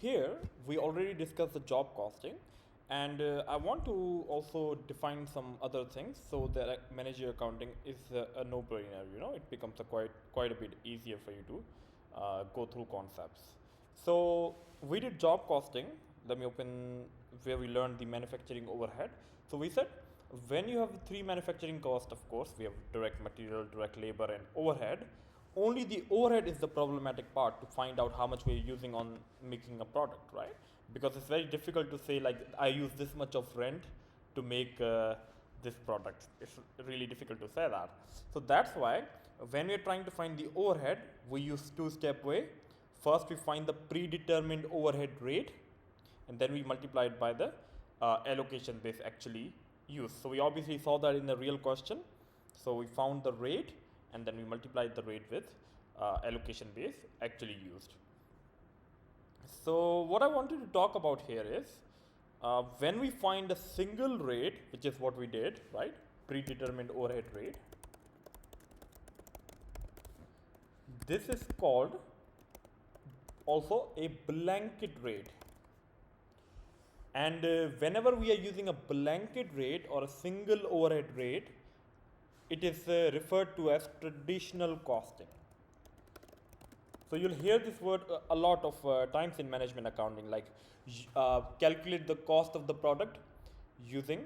here we already discussed the job costing, and I want to also define some other things so that manager accounting is a no-brainer. It becomes quite a bit easier for you to go through concepts. So we did job costing. Let me open where we learned the manufacturing overhead. So we said when you have three manufacturing costs, of course, we have direct material, direct labor, and overhead. Only the overhead is the problematic part to find out how much we're using on making a product, right? Because it's very difficult to say like I use this much of rent to make this product. It's really difficult to say that. So that's why when we're trying to find the overhead, we use two-step way. First we find the predetermined overhead rate, and then we multiply it by the allocation base actually used. So we obviously saw that in the real question. So we found the rate, and then we multiplied the rate with allocation base actually used. So what I wanted to talk about here is when we find a single rate, which is what we did, right? Predetermined overhead rate. This is called also a blanket rate. And whenever we are using a blanket rate or a single overhead rate, it is referred to as traditional costing. So you'll hear this word a lot of times in management accounting, like calculate the cost of the product using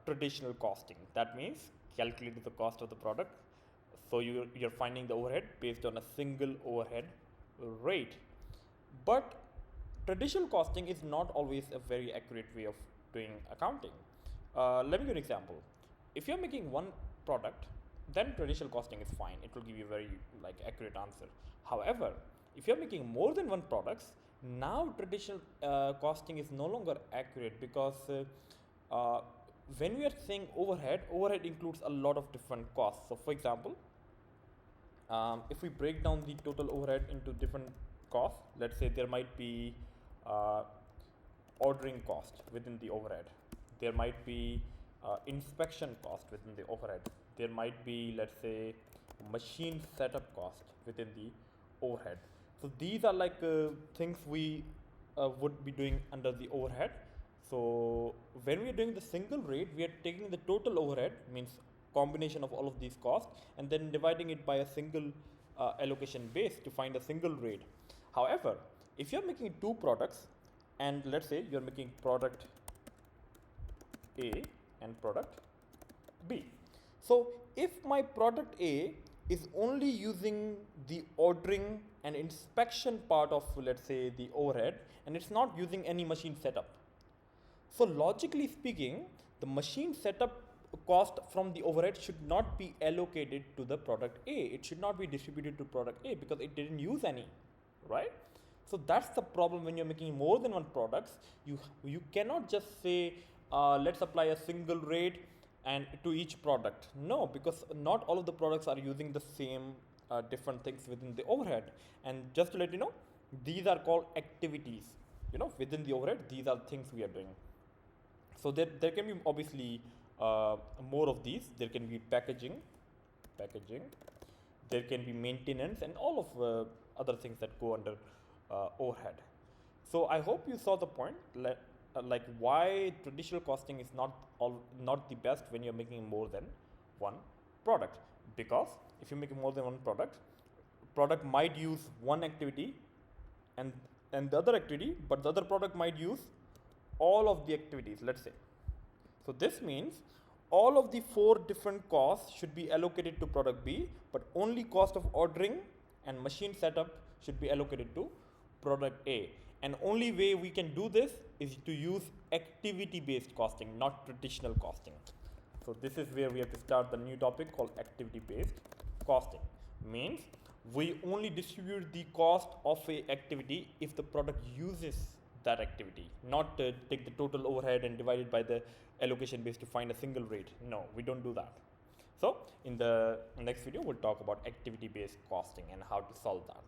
traditional costing. That means calculate the cost of the product. So you're finding the overhead based on a single overhead rate. But traditional costing is not always a very accurate way of doing accounting. Let me give you an example. If you're making one product, then traditional costing is fine. It will give you a very accurate answer. However, if you're making more than one products, now traditional costing is no longer accurate because when we are saying overhead includes a lot of different costs. So for example, if we break down the total overhead into different costs, let's say there might be ordering cost within the overhead. There might be inspection cost within the overhead. There might be, let's say, machine setup cost within the overhead. So these are things we would be doing under the overhead. So when we are doing the single rate, we are taking the total overhead, means combination of all of these costs, and then dividing it by a single allocation base to find a single rate. However, if you're making two products, and let's say you're making product A and product B. So if my product A is only using the ordering and inspection part of, let's say, the overhead, and it's not using any machine setup. So logically speaking, the machine setup cost from the overhead should not be allocated to the product A. It should not be distributed to product A because it didn't use any, right? So that's the problem when you're making more than one products. You cannot just say let's apply a single rate and to each product. No, because not all of the products are using the same different things within the overhead. And just to let you know, these are called activities. Within the overhead, these are things we are doing. So there can be obviously more of these. There can be packaging, there can be maintenance, and all of other things that go under overhead. So I hope you saw the point, like why traditional costing is not the best when you're making more than one product. Because if you're making more than one product might use one activity and the other activity, but the other product might use all of the activities, let's say. So this means all of the 4 different costs should be allocated to product B, but only cost of ordering and machine setup should be allocated to product A. And only way we can do this is to use activity-based costing, not traditional costing. So this is where we have to start the new topic called activity-based costing. Means we only distribute the cost of a activity if the product uses that activity, not take the total overhead and divide it by the allocation base to find a single rate. No, we don't do that. So in the next video, we'll talk about activity-based costing and how to solve that.